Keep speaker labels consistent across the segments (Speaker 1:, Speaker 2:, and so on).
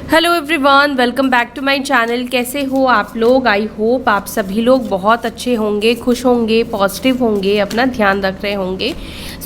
Speaker 1: Hello everyone, welcome back to my channel. कैसे हो आप लोग? आई होप आप सभी लोग बहुत अच्छे होंगे, खुश होंगे, पॉजिटिव होंगे, अपना ध्यान रख रहे होंगे।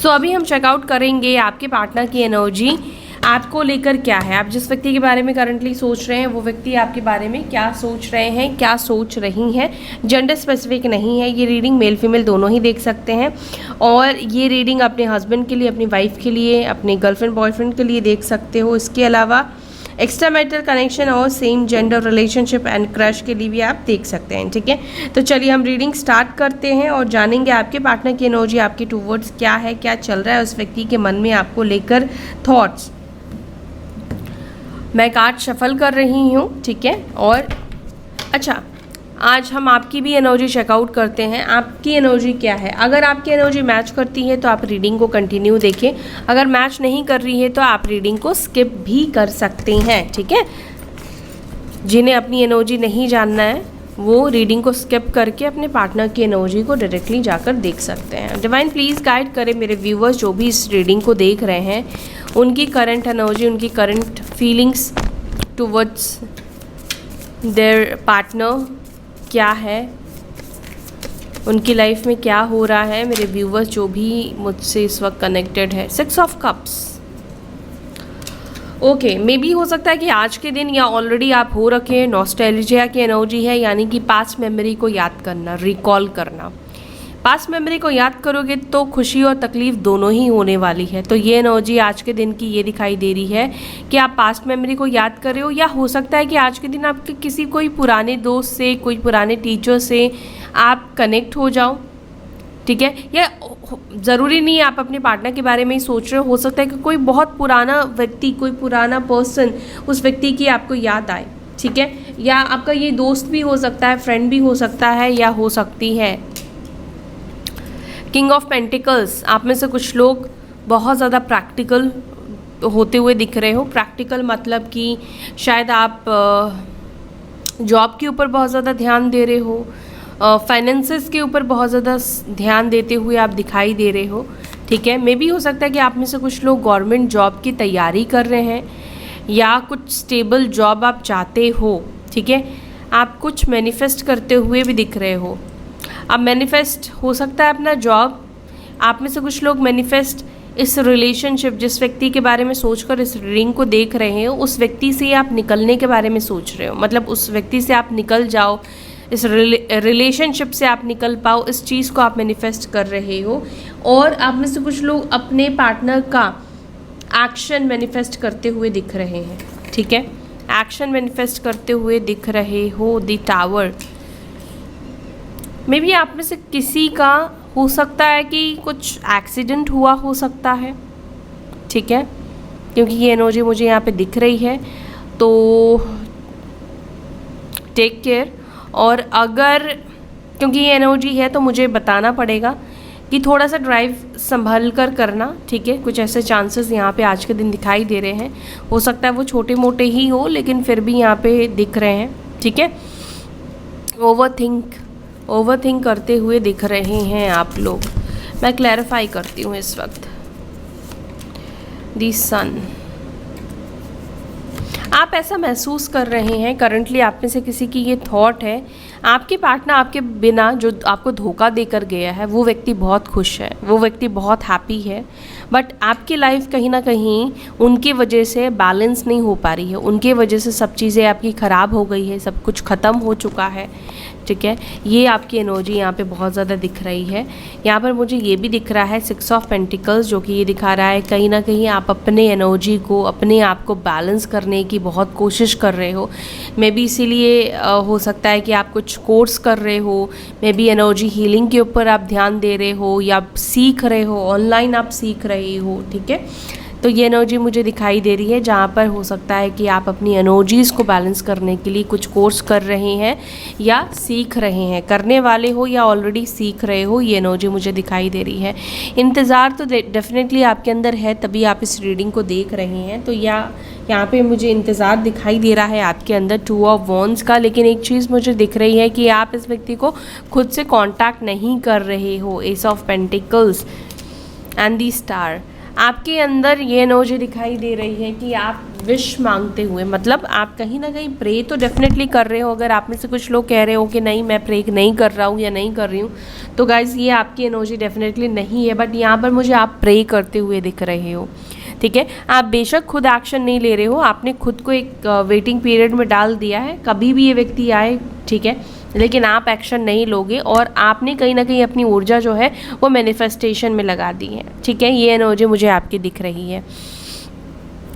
Speaker 1: सो अभी हम चेकआउट करेंगे आपके पार्टनर की एनर्जी आपको लेकर क्या है। आप जिस व्यक्ति के बारे में करंटली सोच रहे हैं वो व्यक्ति आपके बारे में क्या सोच रहे हैं, क्या सोच रही हैं। जेंडर स्पेसिफिक नहीं है ये रीडिंग, मेल फीमेल दोनों ही देख सकते हैं। और ये रीडिंग अपने हस्बैंड के लिए, अपनी वाइफ के लिए, अपने गर्लफ्रेंड बॉयफ्रेंड के लिए देख सकते हो। इसके अलावा एक्स्ट्रा मैरिटल कनेक्शन और same gender relationship and crush के लिए भी आप देख सकते हैं। ठीक है, तो चलिए हम रीडिंग स्टार्ट करते हैं और जानेंगे आपके पार्टनर की एनर्जी आपके टूवर्ड्स क्या है, क्या चल रहा है उस व्यक्ति के मन में आपको लेकर थॉट्स। मैं कार्ड शफल कर रही हूँ, ठीक है। और अच्छा, आज हम आपकी भी एनर्जी चेकआउट करते हैं। आपकी एनर्जी क्या है? अगर आपकी एनर्जी मैच करती है तो आप रीडिंग को कंटिन्यू देखें, अगर मैच नहीं कर रही है तो आप रीडिंग को स्किप भी कर सकते हैं। ठीक है, जिन्हें अपनी एनर्जी नहीं जानना है वो रीडिंग को स्किप करके अपने पार्टनर की एनर्जी को डायरेक्टली जाकर देख सकते हैं। डिवाइन प्लीज़ गाइड करें मेरे व्यूवर्स जो भी इस रीडिंग को देख रहे हैं, उनकी करंट एनर्जी, उनकी current feelings towards their partner क्या है, उनकी लाइफ में क्या हो रहा है। मेरे व्यूवर्स जो भी मुझसे इस वक्त कनेक्टेड है। 6 of cups, okay. May be हो सकता है कि आज के दिन या ऑलरेडी आप हो रखे हैं, नॉस्टैल्जिया की एनर्जी है, यानी कि पास्ट मेमोरी को याद करना, रिकॉल करना। पास्ट मेमोरी को याद करोगे तो खुशी और तकलीफ दोनों ही होने वाली है। तो ये एनर्जी आज के दिन की ये दिखाई दे रही है कि आप पास्ट मेमोरी को याद कर रहे हो, या हो सकता है कि आज के दिन आपके किसी कोई पुराने दोस्त से, कोई पुराने टीचर से आप कनेक्ट हो जाओ। ठीक है, या ज़रूरी नहीं है आप अपने पार्टनर के बारे में ही सोच रहे हो सकता है कि कोई बहुत पुराना व्यक्ति, कोई पुराना पर्सन, उस व्यक्ति की आपको याद आए। ठीक है, या आपका ये दोस्त भी हो सकता है, फ्रेंड भी हो सकता है, या हो सकती है किंग ऑफ पेंटिकल्स। आप में से कुछ लोग बहुत ज़्यादा प्रैक्टिकल होते हुए दिख रहे हो। प्रैक्टिकल मतलब कि शायद आप जॉब के ऊपर बहुत ज़्यादा ध्यान दे रहे हो, फाइनेंसेस के ऊपर बहुत ज़्यादा ध्यान देते हुए आप दिखाई दे रहे हो। ठीक है, मे भी हो सकता है कि आप में से कुछ लोग गवर्नमेंट जॉब की तैयारी कर रहे हैं, या कुछ स्टेबल जॉब आप चाहते हो। ठीक है, आप कुछ मैनिफेस्ट करते हुए भी दिख रहे हो। अब मैनिफेस्ट हो सकता है अपना जॉब, आप में से कुछ लोग मैनिफेस्ट इस रिलेशनशिप, जिस व्यक्ति के बारे में सोचकर इस रीडिंग को देख रहे हैं, उस व्यक्ति से आप निकलने के बारे में सोच रहे हो। मतलब उस व्यक्ति से आप निकल जाओ, इस रिलेशनशिप से आप निकल पाओ, इस चीज़ को आप मैनिफेस्ट कर रहे हो। और आप में से कुछ लोग अपने पार्टनर का एक्शन मैनिफेस्ट करते हुए दिख रहे हैं। ठीक है, एक्शन मैनिफेस्ट करते हुए दिख रहे हो। द टावर, मे बी आप में से किसी का हो सकता है कि कुछ एक्सीडेंट हुआ हो सकता है। ठीक है, क्योंकि ये एनर्जी मुझे यहाँ पे दिख रही है, तो टेक केयर। और अगर, क्योंकि ये एनर्जी है तो मुझे बताना पड़ेगा कि थोड़ा सा ड्राइव संभल कर करना। ठीक है, कुछ ऐसे चांसेस यहाँ पे आज के दिन दिखाई दे रहे हैं। हो सकता है वो छोटे मोटे ही हो, लेकिन फिर भी यहाँ पे दिख रहे हैं। ठीक है, ओवरथिंक करते हुए दिख रहे हैं आप लोग। मैं क्लैरिफाई करती हूँ इस वक्त। दी सन, आप ऐसा महसूस कर रहे हैं करंटली, आप में से किसी की ये थॉट है, आपके पार्टनर आपके बिना जो आपको धोखा देकर गया है वो व्यक्ति बहुत खुश है, वो व्यक्ति बहुत हैप्पी है, बट आपकी लाइफ कहीं ना कहीं उनकी वजह से बैलेंस नहीं हो पा रही है। उनके वजह से सब चीज़ें आपकी ख़राब हो गई है, सब कुछ ख़त्म हो चुका है। ठीक है, ये आपकी एनर्जी यहाँ पे बहुत ज़्यादा दिख रही है। यहाँ पर मुझे ये भी दिख रहा है 6 ऑफ पेंटिकल्स, जो कि ये दिखा रहा है कहीं ना कहीं आप अपने एनर्जी को, अपने आप को बैलेंस करने की बहुत कोशिश कर रहे हो। मे बी इसीलिए हो सकता है कि आप कुछ कोर्स कर रहे हो, मे बी एनर्जी हीलिंग के ऊपर आप ध्यान दे रहे हो, या सीख रहे हो, ऑनलाइन आप सीख रहे हो। ठीक है, तो ये एनर्जी मुझे दिखाई दे रही है जहाँ पर हो सकता है कि आप अपनी एनर्जीज़ को बैलेंस करने के लिए कुछ कोर्स कर रहे हैं या सीख रहे हैं, करने वाले हो या ऑलरेडी सीख रहे हो। ये एनर्जी मुझे दिखाई दे रही है। इंतज़ार तो डेफिनेटली आपके अंदर है, तभी आप इस रीडिंग को देख रहे हैं। तो यहाँ पे मुझे इंतज़ार दिखाई दे रहा है आपके अंदर 2 ऑफ वॉन्ड्स का। लेकिन एक चीज़ मुझे दिख रही है कि आप इस व्यक्ति को खुद से कॉन्टैक्ट नहीं कर रहे हो। S of pentacles and the star, आपके अंदर ये एनर्जी दिखाई दे रही है कि आप विश मांगते हुए, मतलब आप कहीं ना कहीं प्रे तो डेफिनेटली कर रहे हो। अगर आप में से कुछ लोग कह रहे हो कि नहीं मैं प्रे नहीं कर रहा हूँ या नहीं कर रही हूँ, तो गाइज ये आपकी एनर्जी डेफिनेटली नहीं है। बट यहाँ पर मुझे आप प्रे करते हुए दिख रहे हो, ठीक है। आप बेशक खुद एक्शन नहीं ले रहे हो, आपने खुद को एक वेटिंग पीरियड में डाल दिया है, कभी भी ये व्यक्ति आए, ठीक है, लेकिन आप एक्शन नहीं लोगे और आपने कहीं ना कहीं अपनी ऊर्जा जो है वो मैनिफेस्टेशन में लगा दी है, ठीक है। ये एनर्जी मुझे आपकी दिख रही है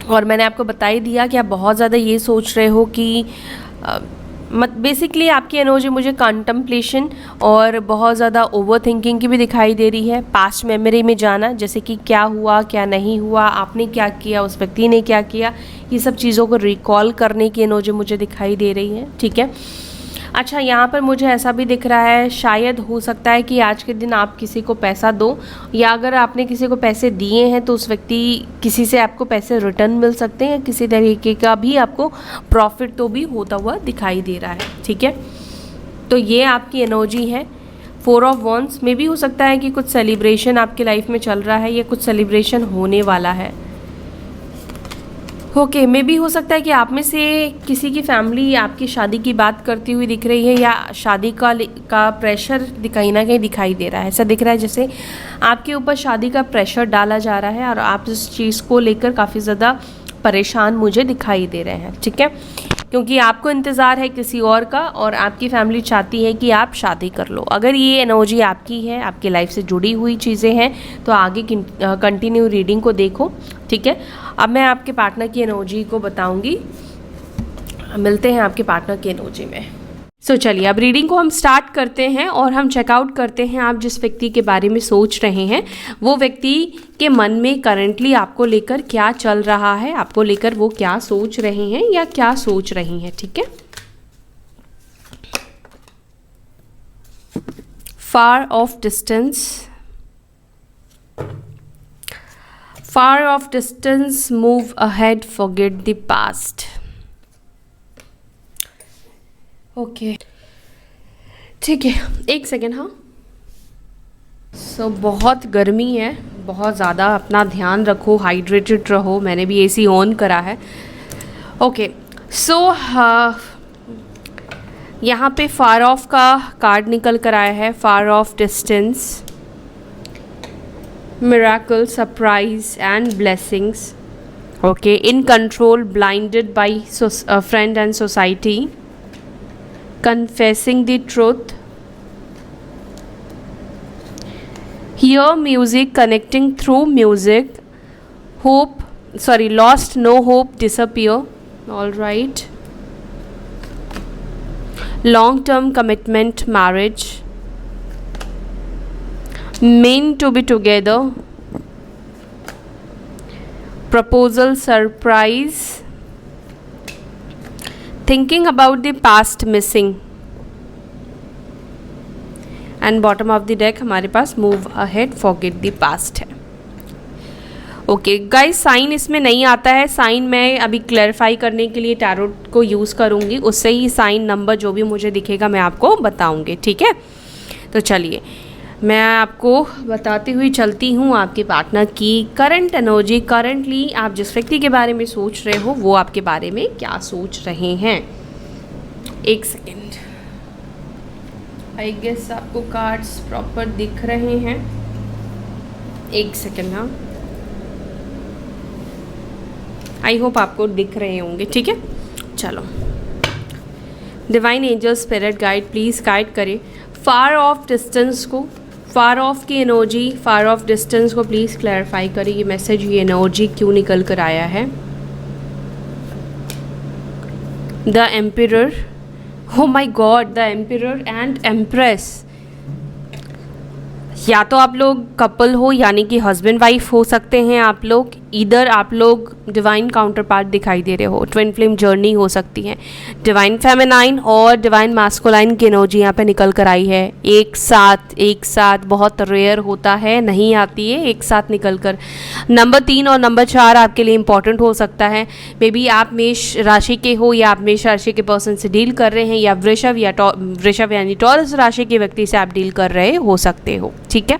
Speaker 1: और मैंने आपको बता ही दिया कि आप बहुत ज़्यादा ये सोच रहे हो कि बेसिकली आपकी एनर्जी मुझे कंटम्पलेशन और बहुत ज़्यादा ओवर थिंकिंग की भी दिखाई दे रही है। पास्ट मेमोरी में जाना, जैसे कि क्या हुआ क्या नहीं हुआ, आपने क्या किया, उस व्यक्ति ने क्या किया, ये सब चीज़ों को रिकॉल करने की एनर्जी मुझे दिखाई दे रही है, ठीक है। अच्छा, यहाँ पर मुझे ऐसा भी दिख रहा है, शायद हो सकता है कि आज के दिन आप किसी को पैसा दो, या अगर आपने किसी को पैसे दिए हैं तो उस व्यक्ति किसी से आपको पैसे रिटर्न मिल सकते हैं, या किसी तरीके का भी आपको प्रॉफिट तो भी होता हुआ दिखाई दे रहा है, ठीक है। तो ये आपकी एनर्जी है। 4 ऑफ वॉन्ड्स में भी हो सकता है कि कुछ सेलिब्रेशन आपके लाइफ में चल रहा है या कुछ सेलिब्रेशन होने वाला है। ओके, मे भी हो सकता है कि आप में से किसी की फैमिली आपकी शादी की बात करती हुई दिख रही है, या शादी का प्रेशर कहीं ना कहीं दिखाई दे रहा है। ऐसा दिख रहा है जैसे आपके ऊपर शादी का प्रेशर डाला जा रहा है और आप इस चीज़ को लेकर काफ़ी ज़्यादा परेशान मुझे दिखाई दे रहे हैं, ठीक है, क्योंकि आपको इंतज़ार है किसी और का और आपकी फैमिली चाहती है कि आप शादी कर लो। अगर ये एनर्जी आपकी है, आपकी लाइफ से जुड़ी हुई चीज़ें हैं, तो आगे कंटिन्यू रीडिंग को देखो, ठीक है। अब मैं आपके पार्टनर की एनर्जी को बताऊंगी, मिलते हैं आपके पार्टनर की एनर्जी में। चलिए अब रीडिंग को हम स्टार्ट करते हैं और हम चेकआउट करते हैं आप जिस व्यक्ति के बारे में सोच रहे हैं वो व्यक्ति के मन में करंटली आपको लेकर क्या चल रहा है, आपको लेकर वो क्या सोच रहे हैं या क्या सोच रही हैं, ठीक है। Far of distance, far of distance, move ahead, forget the past. Okay, ठीक है, एक सेकेंड। हाँ, बहुत गर्मी है, बहुत ज़्यादा, अपना ध्यान रखो, हाइड्रेटेड रहो। मैंने भी एसी ऑन करा है। ओके, यहाँ पे फार ऑफ का कार्ड निकल कर आया है। Far of distance, miracle, surprise and blessings. Okay, in control, blinded by friend and society, confessing the truth, hear music, connecting through music, lost, no hope, disappear. All right, long term commitment, marriage, meant to be together, proposal, surprise, thinking about the past, missing, and bottom of the deck हमारे पास move ahead, forget the past है। Okay guys, sign इसमें नहीं आता है। Sign मैं अभी clarify करने के लिए टैरोट को यूज़ करूँगी, उससे ही साइन नंबर जो भी मुझे दिखेगा मैं आपको बताऊँगी, ठीक है। तो चलिए मैं आपको बताती हुई चलती हूँ आपके पार्टनर की करंट एनर्जी। करंटली आप जिस व्यक्ति के बारे में सोच रहे हो वो आपके बारे में क्या सोच रहे हैं। एक सेकेंड, आई गेस आपको कार्ड्स प्रॉपर दिख रहे हैं। एक सेकेंड, हाँ, आई होप आपको दिख रहे होंगे, ठीक है। चलो, divine angel spirit guide please guide करें फार ऑफ डिस्टेंस को, फार ऑफ की एनर्जी, फार ऑफ डिस्टेंस को प्लीज़ क्लैरिफाई करें। ये मैसेज, ये एनर्जी क्यों निकल कर आया है। The emperor, oh my God, the emperor and empress. या तो आप लोग कपल हो, यानी कि हस्बैंड वाइफ हो सकते हैं आप लोग, इधर आप लोग डिवाइन काउंटर पार्ट दिखाई दे रहे हो, ट्विन फ्लेम जर्नी हो सकती है। डिवाइन फेमिनाइन और डिवाइन मास्कुलाइन की एनर्जी यहाँ पे निकल कर आई है। एक साथ बहुत रेयर होता है, नहीं आती है एक साथ निकल कर। नंबर 3 और नंबर 4 आपके लिए इंपॉर्टेंट हो सकता है। मे बी आप मेष राशि के हो या आप मेष राशि के पर्सन से डील कर रहे हैं, या वृषभ यानी टॉरस राशि के व्यक्ति से आप डील कर रहे हो सकते हो, ठीक है।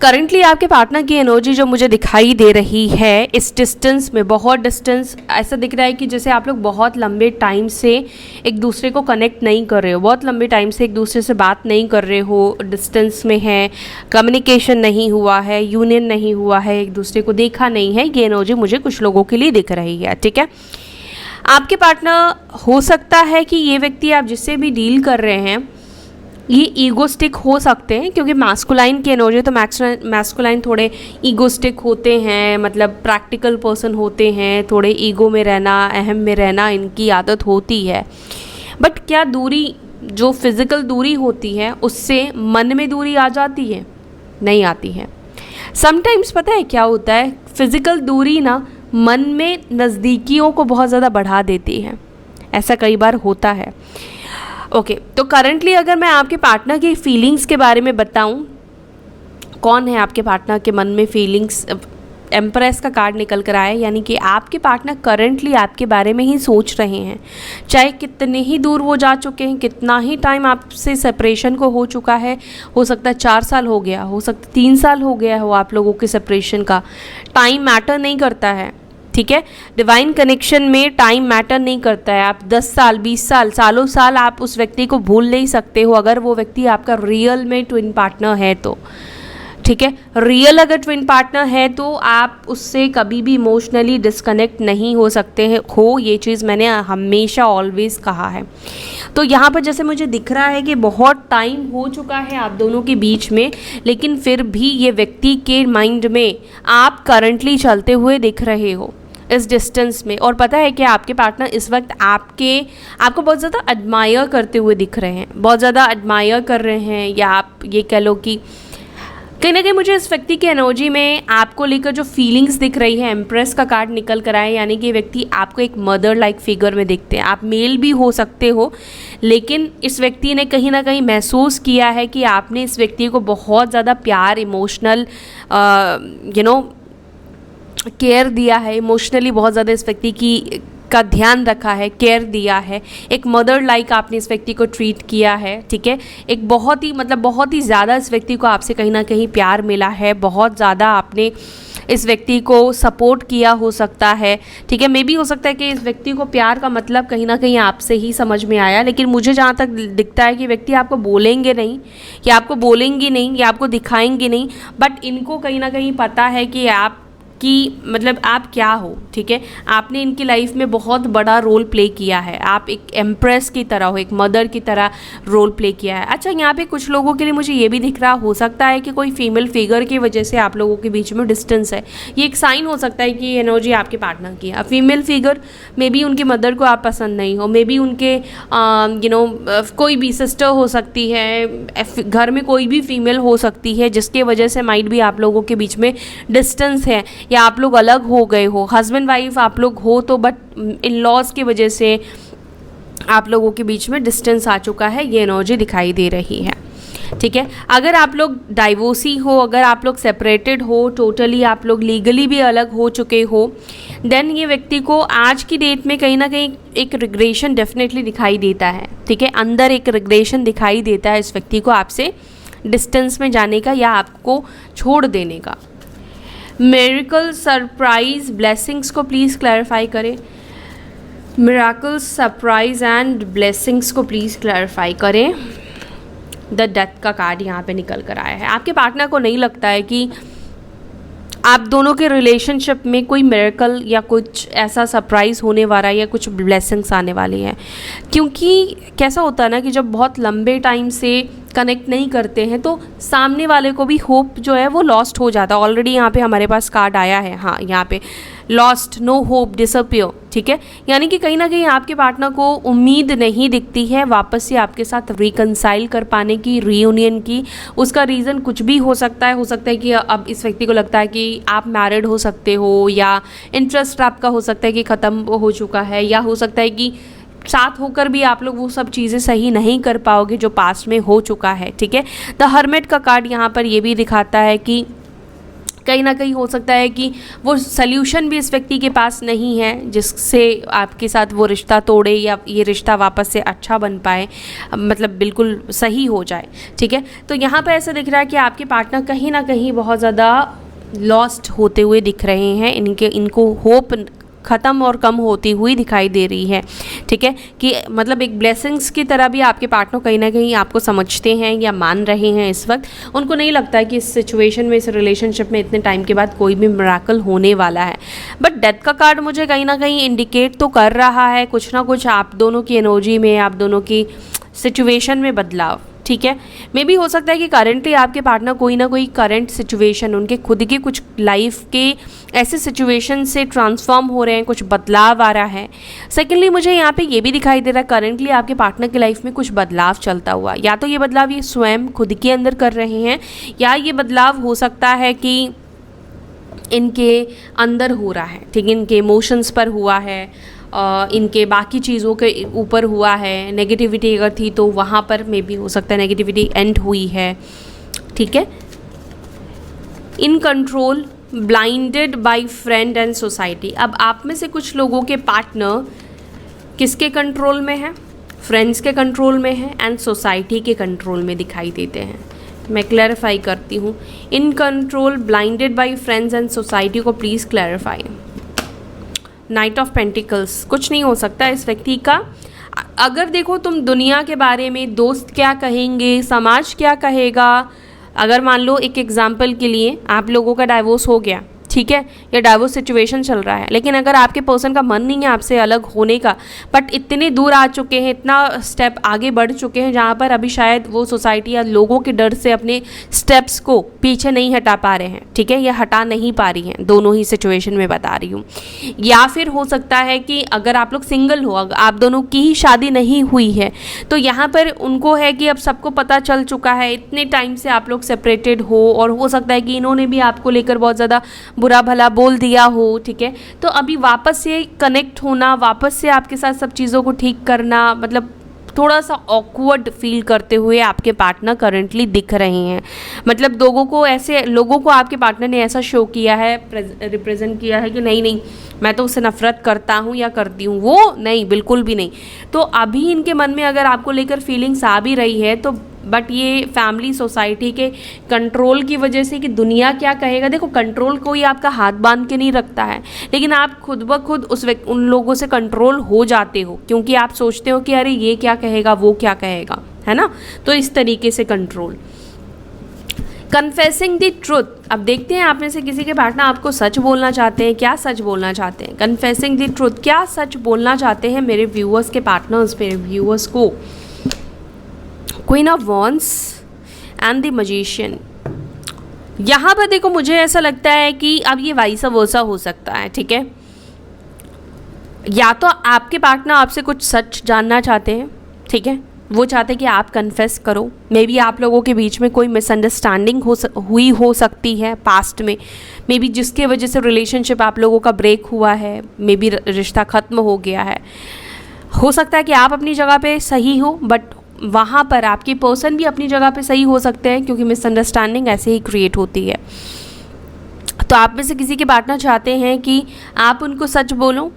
Speaker 1: करंटली आपके पार्टनर की एनर्जी जो मुझे दिखाई दे रही है इस डिस्टेंस में, बहुत डिस्टेंस, ऐसा दिख रहा है कि जैसे आप लोग बहुत लंबे टाइम से एक दूसरे को कनेक्ट नहीं कर रहे हो, बहुत लंबे टाइम से एक दूसरे से बात नहीं कर रहे हो, डिस्टेंस में है, कम्युनिकेशन नहीं हुआ है, यूनियन नहीं हुआ है, एक दूसरे को देखा नहीं है। ये एनर्जी मुझे कुछ लोगों के लिए दिख रही है, ठीक है। आपके पार्टनर, हो सकता है कि ये व्यक्ति आप जिससे भी डील कर रहे हैं ये ईगोस्टिक हो सकते हैं, क्योंकि मैस्कुलाइन की एनर्जी, तो मैस्कुलाइन थोड़े ईगोस्टिक होते हैं, मतलब प्रैक्टिकल पर्सन होते हैं, थोड़े ईगो में रहना, अहम में रहना इनकी आदत होती है। बट क्या दूरी, जो फिज़िकल दूरी होती है उससे मन में दूरी आ जाती है? नहीं आती है। समटाइम्स पता है क्या होता है, फिज़िकल दूरी ना मन में नज़दीकियों को बहुत ज़्यादा बढ़ा देती है, ऐसा कई बार होता है। ओके, तो करंटली अगर मैं आपके पार्टनर की फीलिंग्स के बारे में बताऊं, कौन है आपके पार्टनर के मन में फीलिंग्स, एम्प्रेस का कार्ड निकल कर आया, यानी कि आपके पार्टनर करंटली आपके बारे में ही सोच रहे हैं। चाहे कितने ही दूर वो जा चुके हैं, कितना ही टाइम आपसे सेपरेशन को हो चुका है, हो सकता है 4 साल हो गया, हो सकता है 3 साल हो गया हो आप लोगों के सेपरेशन का, टाइम मैटर नहीं करता है, ठीक है। डिवाइन कनेक्शन में टाइम मैटर नहीं करता है। आप 10 साल, 20 साल, सालों साल आप उस व्यक्ति को भूल नहीं सकते हो, अगर वो व्यक्ति आपका रियल में ट्विन पार्टनर है तो, ठीक है। रियल अगर ट्विन पार्टनर है तो आप उससे कभी भी इमोशनली डिस्कनेक्ट नहीं हो सकते हो, ये चीज़ मैंने हमेशा ऑलवेज कहा है। तो यहाँ पर जैसे मुझे दिख रहा है कि बहुत टाइम हो चुका है आप दोनों के बीच में, लेकिन फिर भी ये व्यक्ति के माइंड में आप करंटली चलते हुए दिख रहे हो इस डिस्टेंस में। और पता है कि आपके पार्टनर इस वक्त आपको बहुत ज़्यादा एडमायर करते हुए दिख रहे हैं, बहुत ज़्यादा एडमायर कर रहे हैं, या आप ये कह लो कि कहीं ना कहीं मुझे इस व्यक्ति की एनर्जी में आपको लेकर जो फीलिंग्स दिख रही है, एम्प्रेस का कार्ड निकल कर आए, यानी कि ये व्यक्ति आपको एक मदर लाइक फिगर में देखते हैं। आप मेल भी हो सकते हो, लेकिन इस व्यक्ति ने कहीं ना कहीं महसूस किया है कि आपने इस व्यक्ति को बहुत ज़्यादा प्यार, इमोशनल केयर दिया है, इमोशनली बहुत ज़्यादा इस व्यक्ति की का ध्यान रखा है, केयर दिया है, एक मदर लाइक आपने इस व्यक्ति को ट्रीट किया है, ठीक है। एक बहुत ही ज़्यादा इस व्यक्ति को आपसे कहीं ना कहीं प्यार मिला है, बहुत ज़्यादा आपने इस व्यक्ति को सपोर्ट किया हो सकता है, ठीक है। मे भी हो सकता है कि इस व्यक्ति को प्यार का मतलब कहीं ना कहीं आपसे ही समझ में आया, लेकिन मुझे जहाँ तक दिखता है कि व्यक्ति आपको बोलेंगे नहीं, या आपको बोलेंगे नहीं, या आपको दिखाएंगे नहीं, बट इनको कहीं ना कहीं पता है कि आप क्या हो, ठीक है। आपने इनकी लाइफ में बहुत बड़ा रोल प्ले किया है, आप एक एम्प्रेस की तरह हो, एक मदर की तरह रोल प्ले किया है। अच्छा, यहाँ पे कुछ लोगों के लिए मुझे ये भी दिख रहा हो सकता है कि कोई फीमेल फिगर की वजह से आप लोगों के बीच में डिस्टेंस है। ये एक साइन हो सकता है कि एनर्जी आपके पार्टनर की है। फीमेल फिगर, मे बी उनकी मदर को आप पसंद नहीं हो, मे बी उनके कोई भी सिस्टर हो सकती है, घर में कोई भी फीमेल हो सकती है, जिसके वजह से माइट भी आप लोगों के बीच में डिस्टेंस है, या आप लोग अलग हो गए हो, हस्बैंड वाइफ आप लोग हो तो, बट इन लॉज की वजह से आप लोगों के बीच में डिस्टेंस आ चुका है, ये एनर्जी दिखाई दे रही है, ठीक है। अगर आप लोग डाइवोर्सी हो, अगर आप लोग सेपरेटेड हो, टोटली आप लोग लीगली भी अलग हो चुके हो, देन ये व्यक्ति को आज की डेट में कहीं ना कहीं एक रिग्रेशन डेफिनेटली दिखाई देता है, ठीक है। अंदर एक रिग्रेशन दिखाई देता है इस व्यक्ति को आपसे डिस्टेंस में जाने का, या आपको छोड़ देने का। मिरेकल, सरप्राइज, ब्लेसिंग्स को प्लीज़ क्लैरिफाई करें। मिरेकल, सरप्राइज एंड ब्लेसिंग्स को प्लीज़ क्लैरिफाई करें। द डेथ का कार्ड यहाँ पे निकल कर आया है। आपके पार्टनर को नहीं लगता है कि आप दोनों के रिलेशनशिप में कोई मिरेकल या कुछ ऐसा सरप्राइज़ होने वाला है, या कुछ ब्लेसिंग्स आने वाली हैं, क्योंकि कैसा होता है ना कि जब बहुत लंबे टाइम से कनेक्ट नहीं करते हैं तो सामने वाले को भी होप जो है वो लॉस्ट हो जाता है। ऑलरेडी यहाँ पे हमारे पास कार्ड आया है, हाँ, यहाँ पे लॉस्ट, नो होप, डिसअपियर, ठीक है। यानी कि कहीं ना कहीं आपके पार्टनर को उम्मीद नहीं दिखती है वापस से आपके साथ रिकंसाइल कर पाने की, रीयूनियन की। उसका रीज़न कुछ भी हो सकता है कि अब इस व्यक्ति को लगता है कि आप मैरिड हो सकते हो, या इंटरेस्ट आपका हो सकता है कि ख़त्म हो चुका है, या हो सकता है कि साथ होकर भी आप लोग वो सब चीज़ें सही नहीं कर पाओगे जो पास्ट में हो चुका है, ठीक है। द हर्मिट का कार्ड यहाँ पर ये भी दिखाता है कि कहीं ना कहीं हो सकता है कि वो सल्यूशन भी इस व्यक्ति के पास नहीं है जिससे आपके साथ वो रिश्ता तोड़े या ये रिश्ता वापस से अच्छा बन पाए, मतलब बिल्कुल सही हो जाए। ठीक है, तो यहाँ पे ऐसा दिख रहा है कि आपके पार्टनर कहीं ना कहीं बहुत ज़्यादा लॉस्ट होते हुए दिख रहे हैं, इनको होप ख़त्म और कम होती हुई दिखाई दे रही है। ठीक है, कि मतलब एक ब्लेसिंग्स की तरह भी आपके पार्टनर कहीं ना कहीं आपको समझते हैं या मान रहे हैं इस वक्त। उनको नहीं लगता है कि इस सिचुएशन में, इस रिलेशनशिप में इतने टाइम के बाद कोई भी मिरेकल होने वाला है। बट डेथ का कार्ड मुझे कहीं ना कहीं इंडिकेट तो कर रहा है कुछ ना कुछ आप दोनों की एनर्जी में, आप दोनों की सिचुएशन में बदलाव। ठीक है, मे भी हो सकता है कि करेंटली आपके पार्टनर कोई ना कोई करंट सिचुएशन, उनके खुद के कुछ लाइफ के ऐसे सिचुएशन से ट्रांसफॉर्म हो रहे हैं, कुछ बदलाव आ रहा है। सेकेंडली मुझे यहाँ पे ये भी दिखाई दे रहा है करेंटली आपके पार्टनर की लाइफ में कुछ बदलाव चलता हुआ, या तो ये बदलाव ये स्वयं खुद के अंदर कर रहे हैं, या ये बदलाव हो सकता है कि इनके अंदर हो रहा है। ठीक है, इनके इमोशंस पर हुआ है, इनके बाकी चीज़ों के ऊपर हुआ है। नेगेटिविटी अगर थी तो वहाँ पर मे बी हो सकता है नेगेटिविटी एंड हुई है। ठीक है, इन control, blinded by friend and society. अब आप में से कुछ लोगों के पार्टनर किसके कंट्रोल में है? फ्रेंड्स के कंट्रोल में है एंड सोसाइटी के कंट्रोल में दिखाई देते हैं। मैं क्लैरिफाई करती हूँ, in control, blinded by friends and society को please clarify. Knight of pentacles, कुछ नहीं हो सकता इस व्यक्ति का। अगर देखो तुम दुनिया के बारे में, दोस्त क्या कहेंगे, समाज क्या कहेगा, अगर मान लो एक एग्जाम्पल के लिए आप लोगों का डाइवोर्स हो गया, ठीक है, या डाइवोर्स सिचुएशन चल रहा है, लेकिन अगर आपके पर्सन का मन नहीं है आपसे अलग होने का, बट इतने दूर आ चुके हैं, इतना स्टेप आगे बढ़ चुके हैं जहाँ पर अभी शायद वो सोसाइटी या लोगों के डर से अपने स्टेप्स को पीछे नहीं हटा पा रहे हैं। ठीक है, या हटा नहीं पा रही हैं, दोनों ही सिचुएशन में बता रही हूँ। या फिर हो सकता है कि अगर आप लोग सिंगल हो, आप दोनों की ही शादी नहीं हुई है, तो यहाँ पर उनको है कि अब सबको पता चल चुका है, इतने टाइम से आप लोग सेपरेटेड हो, और हो सकता है कि इन्होंने भी आपको लेकर बहुत ज़्यादा बुरा भला बोल दिया हो। ठीक है, तो अभी वापस से कनेक्ट होना, वापस से आपके साथ सब चीज़ों को ठीक करना, मतलब थोड़ा सा ऑकवर्ड फील करते हुए आपके पार्टनर करंटली दिख रहे हैं। मतलब लोगों को आपके पार्टनर ने ऐसा शो किया है, रिप्रेजेंट किया है कि नहीं नहीं मैं तो उससे नफरत करता हूँ या करती हूँ, वो नहीं, बिल्कुल भी नहीं। तो अभी इनके मन में अगर आपको लेकर फीलिंग्स आ भी रही है तो बट ये फैमिली, सोसाइटी के कंट्रोल की वजह से कि दुनिया क्या कहेगा। देखो, कंट्रोल कोई आपका हाथ बांध के नहीं रखता है, लेकिन आप खुद ब खुद उन लोगों से कंट्रोल हो जाते हो, क्योंकि आप सोचते हो कि अरे ये क्या कहेगा, वो क्या कहेगा, है ना। तो इस तरीके से कंट्रोल। Confessing the truth. अब देखते हैं आप में से किसी के पार्टनर आपको सच बोलना चाहते हैं। क्या सच बोलना चाहते हैं? कन्फेसिंग द ट्रुथ, क्या सच बोलना चाहते हैं मेरे व्यूअर्स के पार्टनर्स, मेरे व्यूअर्स को? Queen of wands and the magician. यहाँ पर देखो मुझे ऐसा लगता है कि अब ये वाइस वर्सा हो सकता है। ठीक है, या तो आपके पार्टनर आपसे कुछ सच जानना चाहते हैं, ठीक है, वो चाहते हैं कि आप कन्फेस करो। मे बी आप लोगों के बीच में कोई मिसअंडरस्टैंडिंग हुई हो सकती है पास्ट में, मे बी जिसके वजह से रिलेशनशिप आप लोगों का ब्रेक हुआ है, मे बी रिश्ता ख़त्म हो गया है। हो सकता है कि आप अपनी जगह पे सही हो, बट वहाँ पर आपके पर्सन भी अपनी जगह पे सही हो सकते हैं, क्योंकि मिसअंडरस्टैंडिंग ऐसे ही क्रिएट होती है। तो आप में से किसी के पार्टनर चाहते हैं कि आप उनको सच बोलो।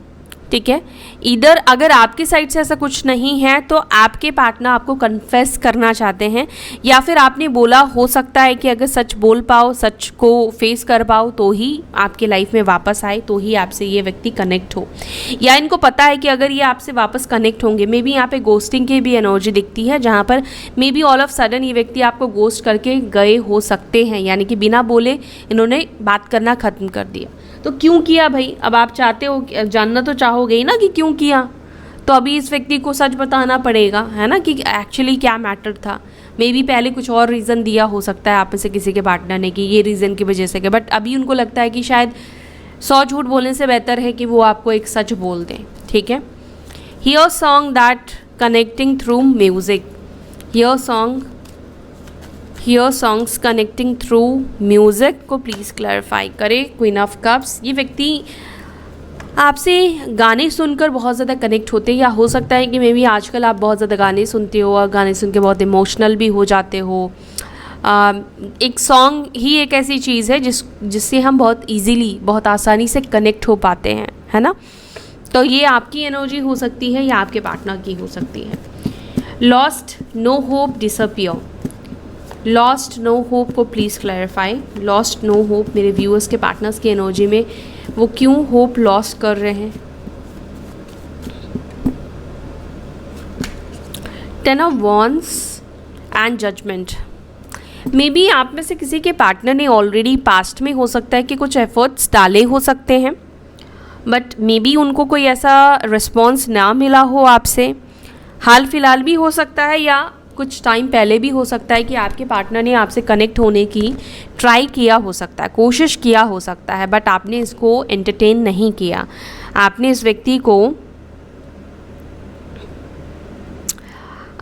Speaker 1: ठीक है, इधर अगर आपकी साइड से ऐसा कुछ नहीं है तो आपके पार्टनर आपको कन्फेस करना चाहते हैं, या फिर आपने बोला, हो सकता है कि अगर सच बोल पाओ, सच को फेस कर पाओ, तो ही आपके लाइफ में वापस आए, तो ही आपसे ये व्यक्ति कनेक्ट हो। या इनको पता है कि अगर ये आपसे वापस कनेक्ट होंगे, मे बी यहाँ पे गोस्टिंग की भी एनर्जी दिखती है, जहाँ पर may be all of sudden ये व्यक्ति आपको गोस्ट करके गए हो सकते हैं, यानी कि बिना बोले इन्होंने बात करना ख़त्म कर दिया। तो क्यों किया भाई? अब आप चाहते हो, जानना तो चाहोगे ही ना कि क्यों किया, तो अभी इस व्यक्ति को सच बताना पड़ेगा, है ना, कि एक्चुअली क्या मैटर था। मे बी पहले कुछ और रीज़न दिया हो सकता है आप में से किसी के पार्टनर ने कि ये रीज़न की वजह से, बट अभी उनको लगता है कि शायद 100 झूठ बोलने से बेहतर है कि वो आपको एक सच बोल दें। ठीक है, here song that connecting through music, hear songs connecting through music को प्लीज़ क्लैरिफाई करें। क्वीन ऑफ कप्स, ये व्यक्ति आपसे गाने सुनकर बहुत ज़्यादा कनेक्ट होते हैं, या हो सकता है कि मे बी आजकल आप बहुत ज़्यादा गाने सुनते हो और गाने सुन के बहुत इमोशनल भी हो जाते हो। एक सॉन्ग ही एक ऐसी चीज़ है जिससे हम बहुत इजीली, बहुत आसानी से कनेक्ट हो पाते हैं, है ना। तो ये आपकी एनर्जी हो सकती है या आपके पार्टनर की हो सकती है। Lost, no hope, disappear. Lost, no hope को please clarify. Lost, no hope, मेरे व्यूअर्स के पार्टनर्स की एनर्जी में वो क्यों होप लॉस्ट कर रहे हैं। 10 of wands and judgement. Maybe आप में से किसी के पार्टनर ने ऑलरेडी पास्ट में हो सकता है कि कुछ एफर्ट्स डाले हो सकते हैं, बट मे बी उनको कोई ऐसा रिस्पॉन्स ना मिला हो आपसे। हाल फिलहाल भी हो सकता है या कुछ टाइम पहले भी हो सकता है कि आपके पार्टनर ने आपसे कनेक्ट होने की ट्राई किया हो सकता है, कोशिश किया हो सकता है, बट आपने इसको एंटरटेन नहीं किया। आपने इस व्यक्ति को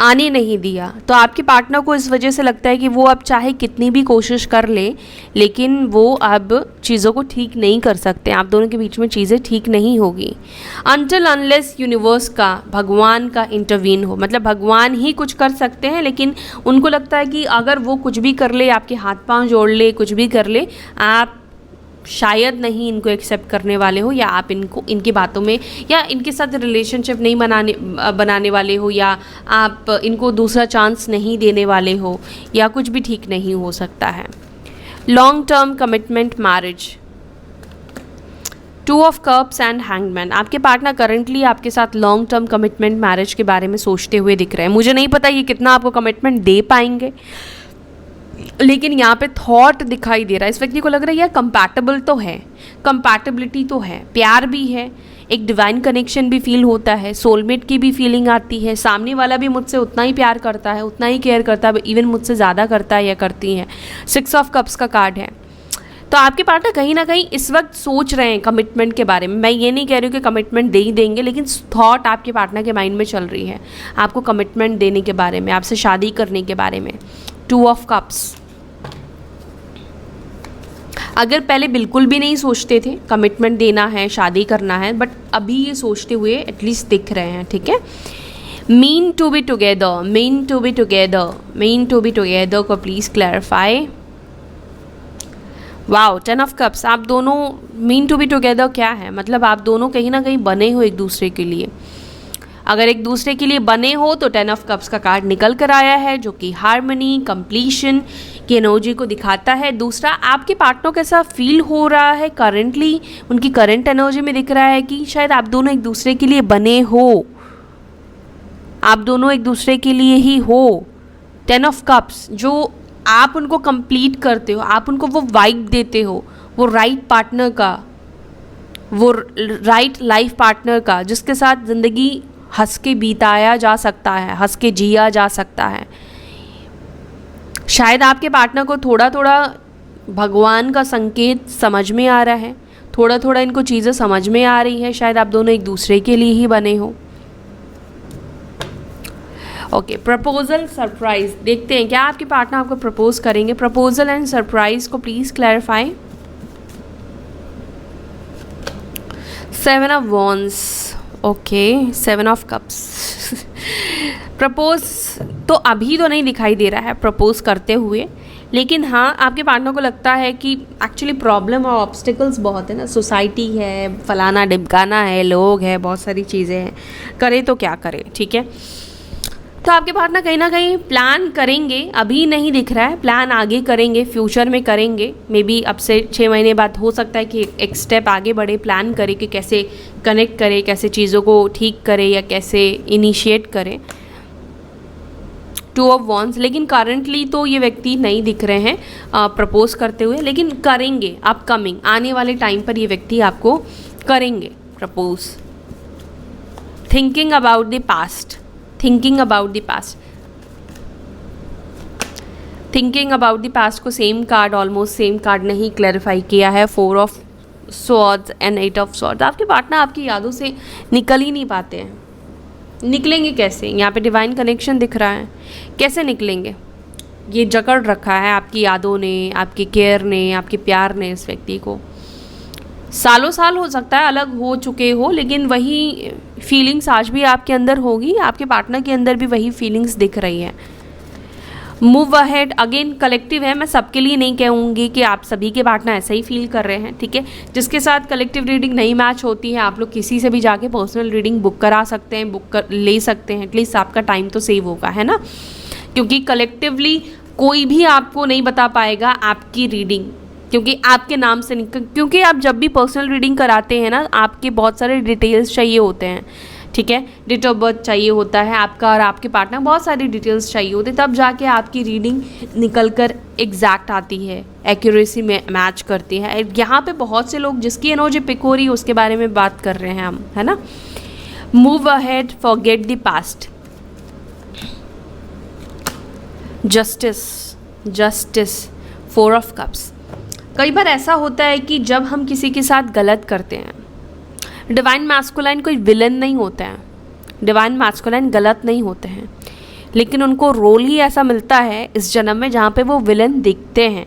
Speaker 1: आने नहीं दिया। तो आपके पार्टनर को इस वजह से लगता है कि वो अब चाहे कितनी भी कोशिश कर ले, लेकिन वो अब चीज़ों को ठीक नहीं कर सकते। आप दोनों के बीच में चीज़ें ठीक नहीं होगी अनटिल अनलेस यूनिवर्स का, भगवान का इंटरवीन हो। मतलब भगवान ही कुछ कर सकते हैं, लेकिन उनको लगता है कि अगर वो कुछ भी कर ले, आपके हाथ पांव जोड़ ले, कुछ भी कर ले, आप शायद नहीं इनको एक्सेप्ट करने वाले हो, या आप इनको, इनकी बातों में, या इनके साथ रिलेशनशिप नहीं बनाने वाले हो, या आप इनको दूसरा चांस नहीं देने वाले हो, या कुछ भी ठीक नहीं हो सकता है। Long term commitment, marriage. 2 of cups and hangman. आपके पार्टनर करंटली आपके साथ लॉन्ग टर्म कमिटमेंट, मैरिज के बारे में सोचते हुए दिख रहे हैं। मुझे नहीं पता ये कितना आपको कमिटमेंट दे पाएंगे, लेकिन यहाँ पे थॉट दिखाई दे रहा है। इस व्यक्ति को लग रहा है यार कंपैटिबल तो है, कंपैटिबिलिटी तो है, प्यार भी है, एक डिवाइन कनेक्शन भी फील होता है, सोलमेट की भी फीलिंग आती है, सामने वाला भी मुझसे उतना ही प्यार करता है, उतना ही केयर करता है, इवन मुझसे ज़्यादा करता है या करती है। 6 ऑफ कप्स का कार्ड है। तो आपके पार्टनर कहीं ना कहीं इस वक्त सोच रहे हैं कमिटमेंट के बारे में। मैं ये नहीं कह रही हूँ कि कमिटमेंट दे ही देंगे, लेकिन थॉट आपके पार्टनर के माइंड में चल रही है आपको कमिटमेंट देने के बारे में, आपसे शादी करने के बारे में। 2 ऑफ कप्स। अगर पहले बिल्कुल भी नहीं सोचते थे कमिटमेंट देना है, शादी करना है, बट अभी ये सोचते हुए एटलीस्ट दिख रहे हैं, ठीक है। Meant to be together, meant to be together, meant to be together को please clarify. Wow, 10 of cups. आप दोनों मीन टू बी टुगेदर क्या है, मतलब आप दोनों कहीं ना कहीं बने हो एक दूसरे के लिए। अगर एक दूसरे के लिए बने हो तो 10 ऑफ कप्स का कार्ड निकल कर आया है, जो कि हार्मनी, कंप्लीशन की एनर्जी को दिखाता है। दूसरा, आपके पार्टनर कैसा फील हो रहा है करंटली, उनकी करंट एनर्जी में दिख रहा है कि शायद आप दोनों एक दूसरे के लिए बने हो, आप दोनों एक दूसरे के लिए ही हो। 10 ऑफ कप्स, जो आप उनको कंप्लीट करते हो, आप उनको वो वाइब देते हो, वो राइट पार्टनर का, वो राइट लाइफ पार्टनर का, जिसके साथ ज़िंदगी हंस के बिताया जा सकता है, हंस के जिया जा सकता है। शायद आपके पार्टनर को थोड़ा थोड़ा भगवान का संकेत समझ में आ रहा है, थोड़ा थोड़ा इनको चीज़ें समझ में आ रही है, शायद आप दोनों एक दूसरे के लिए ही बने हो। Okay, proposal, surprise. देखते हैं क्या आपके पार्टनर आपको प्रपोज करेंगे। प्रपोजल एंड सरप्राइज को please clarify. 7 of wands, okay, 7 of cups. Propose तो अभी तो नहीं दिखाई दे रहा है प्रपोज करते हुए, लेकिन हाँ आपके पार्टनर को लगता है कि एक्चुअली प्रॉब्लम और ऑब्स्टिकल्स बहुत है ना, सोसाइटी है, फलाना ढिमकाना है, लोग है, बहुत सारी चीज़ें हैं, करे तो क्या करे, ठीक है। तो आपके पार्टनर कहीं ना कहीं प्लान करेंगे, अभी नहीं दिख रहा है, प्लान आगे करेंगे, फ्यूचर में करेंगे। मे बी अब से 6 महीने बाद हो सकता है कि एक स्टेप आगे बढ़े, प्लान करे कि कैसे कनेक्ट करे, कैसे चीज़ों को ठीक करे या कैसे इनिशिएट करें। 2 ऑफ वॉन्ड्स, लेकिन करंटली तो ये व्यक्ति नहीं दिख रहे हैं प्रपोज करते हुए, लेकिन करेंगे अपकमिंग, आने वाले टाइम पर ये व्यक्ति आपको करेंगे propose. Thinking about the past, thinking about the past, thinking about the past को same card, almost same card नहीं क्लैरिफाई किया है। 4 of swords and 8 of swords. आपके पार्टनर आपकी यादों से निकल ही नहीं पाते हैं। निकलेंगे कैसे? यहाँ पे डिवाइन कनेक्शन दिख रहा है, कैसे निकलेंगे? ये जकड़ रखा है आपकी यादों ने, आपकी केयर ने, आपके प्यार ने इस व्यक्ति को। सालों साल हो सकता है अलग हो चुके हो, लेकिन वही फीलिंग्स आज भी आपके अंदर होगी, आपके पार्टनर के अंदर भी वही फीलिंग्स दिख रही है। मूव अहेड अगेन कलेक्टिव है, मैं सबके लिए नहीं कहूँगी कि आप सभी के पार्टनर ऐसा ही फील कर रहे हैं, ठीक है। जिसके साथ कलेक्टिव रीडिंग नहीं मैच होती है, आप लोग किसी से भी जाके पर्सनल रीडिंग बुक करा सकते हैं, ले सकते हैं, एटलीस्ट आपका टाइम तो सेव होगा, है ना। क्योंकि कलेक्टिवली कोई भी आपको नहीं बता पाएगा आपकी रीडिंग, क्योंकि आपके नाम से नहीं, क्योंकि आप जब भी पर्सनल रीडिंग कराते हैं ना, आपके बहुत सारे डिटेल्स चाहिए होते हैं, ठीक है। डेट ऑफ बर्थ चाहिए होता है आपका और आपके पार्टनर, बहुत सारी डिटेल्स चाहिए होते हैं, तब जाके आपकी रीडिंग निकल कर एग्जैक्ट आती है, एक्यूरेसी में मैच करती है। यहाँ पे बहुत से लोग जिसकी एनर्जी पिक हो रही है उसके बारे में बात कर रहे हैं हम, है ना। Move ahead, forget the past, justice, 4 of cups. कई बार ऐसा होता है कि जब हम किसी के साथ गलत करते हैं, डिवाइन मैस्कुलाइन कोई विलन नहीं होता है, डिवाइन मैस्कुलाइन गलत नहीं होते हैं, लेकिन उनको रोल ही ऐसा मिलता है इस जन्म में जहाँ पे वो विलन दिखते हैं।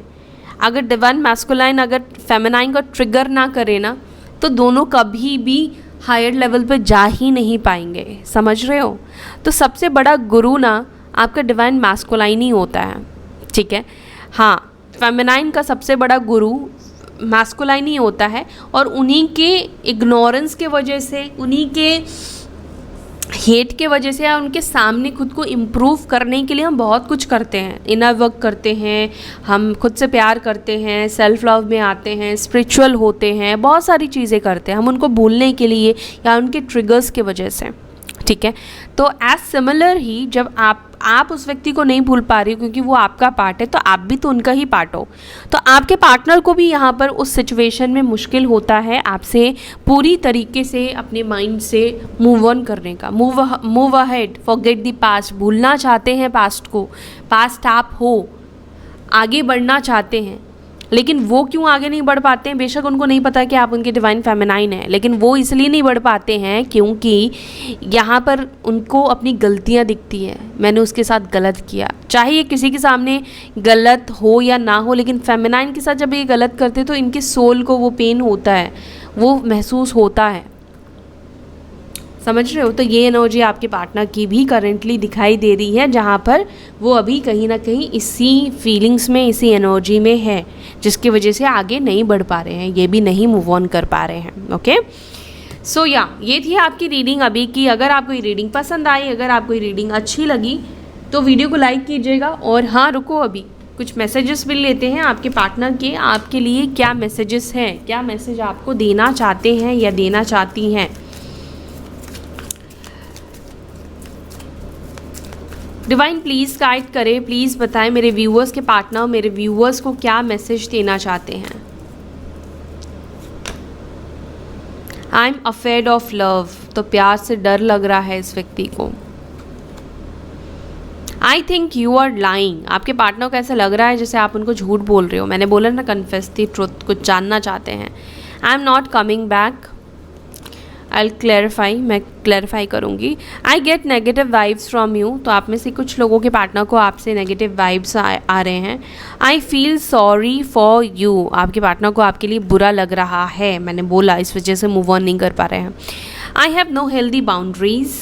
Speaker 1: अगर डिवाइन मैस्कुलाइन अगर फेमिनाइन को ट्रिगर ना करे ना, तो दोनों कभी भी हायर लेवल पे जा ही नहीं पाएंगे, समझ रहे हो। तो सबसे बड़ा गुरु ना आपका डिवाइन मैस्कुलाइन ही होता है, ठीक है। हाँ, फेमिनाइन का सबसे बड़ा गुरु मैस्कुलाइन ही होता है, और उन्हीं के इग्नोरेंस के वजह से, उन्हीं के हेट के वजह से, या उनके सामने खुद को इम्प्रूव करने के लिए हम बहुत कुछ करते हैं, इनर वर्क करते हैं, हम खुद से प्यार करते हैं, सेल्फ लव में आते हैं, स्पिरिचुअल होते हैं, बहुत सारी चीज़ें करते हैं हम उनको भूलने के लिए या उनके ट्रिगर्स के वजह से, ठीक है। तो एज सिमिलर ही जब आप उस व्यक्ति को नहीं भूल पा रही हो क्योंकि वो आपका पार्ट है, तो आप भी तो उनका ही पार्ट हो, तो आपके पार्टनर को भी यहाँ पर उस सिचुएशन में मुश्किल होता है आपसे पूरी तरीके से अपने माइंड से मूव ऑन करने का। Move ahead, forget the past, भूलना चाहते हैं पास्ट को, पास्ट आप हो, आगे बढ़ना चाहते हैं, लेकिन वो क्यों आगे नहीं बढ़ पाते हैं, बेशक उनको नहीं पता कि आप उनके डिवाइन फेमिनाइन हैं, लेकिन वो इसलिए नहीं बढ़ पाते हैं क्योंकि यहाँ पर उनको अपनी गलतियाँ दिखती हैं, मैंने उसके साथ गलत किया, चाहे ये किसी के सामने गलत हो या ना हो, लेकिन फेमिनाइन के साथ जब ये गलत करते हैं तो इनके सोल को वो पेन होता है, वो महसूस होता है, समझ रहे हो। तो ये एनर्जी आपके पार्टनर की भी करेंटली दिखाई दे रही है, जहाँ पर वो अभी कहीं ना कहीं इसी फीलिंग्स में, इसी एनर्जी में है, जिसकी वजह से आगे नहीं बढ़ पा रहे हैं, ये भी नहीं मूव ऑन कर पा रहे हैं। ओके, सो ये थी आपकी रीडिंग अभी की। अगर आपको ये रीडिंग पसंद आई, अगर आपको ये रीडिंग अच्छी लगी, तो वीडियो को लाइक कीजिएगा। और हाँ, रुको, अभी कुछ मैसेजेस भी लेते हैं आपके पार्टनर के, आपके लिए क्या मैसेजेस हैं, क्या मैसेज आपको देना चाहते हैं या देना चाहती हैं। डिवाइन प्लीज़ गाइड करें, प्लीज़ बताएं मेरे व्यूअर्स के पार्टनर मेरे व्यूअर्स को क्या मैसेज देना चाहते हैं। I M afraid of love, तो प्यार से डर लग रहा है इस व्यक्ति को। I think you are lying, आपके पार्टनर को ऐसा लग रहा है जैसे आप उनको झूठ बोल रहे हो। मैंने बोला ना, कन्फेस द ट्रुथ, कुछ जानना चाहते हैं। I am not coming back, I clarify, मैं क्लैरिफाई करूँगी। I get negative vibes from you, तो आप में से कुछ लोगों के पार्टनर को आपसे नेगेटिव वाइब्स आ रहे हैं। I feel sorry for you, आपके पार्टनर को आपके लिए बुरा लग रहा है, मैंने बोला, इस वजह से मूव ऑन नहीं कर पा रहे हैं। I have no healthy boundaries,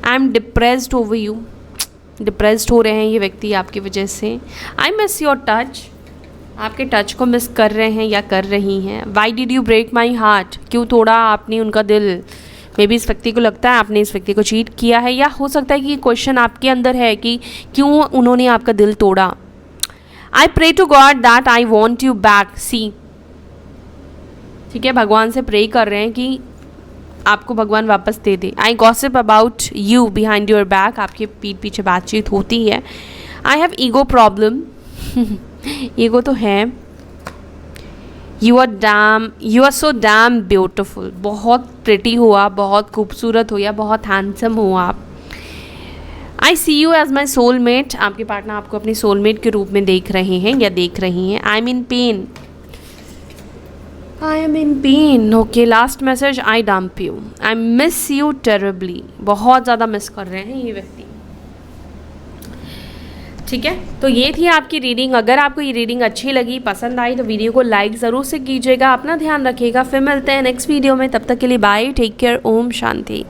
Speaker 1: I am depressed over you, depressed हो रहे हैं ये व्यक्ति आपकी वजह से। आई मिस योर टच, आपके टच को मिस कर रहे हैं या कर रही हैं। Why did you break my heart, क्यों तोड़ा आपने उनका दिल। मे बी इस व्यक्ति को लगता है आपने इस व्यक्ति को चीट किया है, या हो सकता है कि ये क्वेश्चन आपके अंदर है कि क्यों उन्होंने आपका दिल तोड़ा। I pray to God that I want you back, see, ठीक है, भगवान से प्रे कर रहे हैं कि आपको भगवान वापस दे दे। I gossip about you behind your back, आपके पीठ पीछे बातचीत होती है। I have ego problem, ego तो है। You are so damn beautiful, बहुत प्रिटी हो आप, बहुत खूबसूरत हो या बहुत हैंडसम हो आप। आई सी यू एज माई सोलमेट, आपके पार्टनर आपको अपनी सोलमेट के रूप में देख रहे हैं या देख रही हैं। I am in pain, I am in pain, okay. Last message, I dump you, I miss you terribly, बहुत ज़्यादा मिस कर रहे हैं ये व्यक्ति, ठीक है। तो ये थी आपकी रीडिंग। अगर आपको ये रीडिंग अच्छी लगी, पसंद आई, तो वीडियो को लाइक ज़रूर से कीजिएगा। अपना ध्यान रखिएगा, फिर मिलते हैं नेक्स्ट वीडियो में, तब तक के लिए bye, take care, Om Shanti.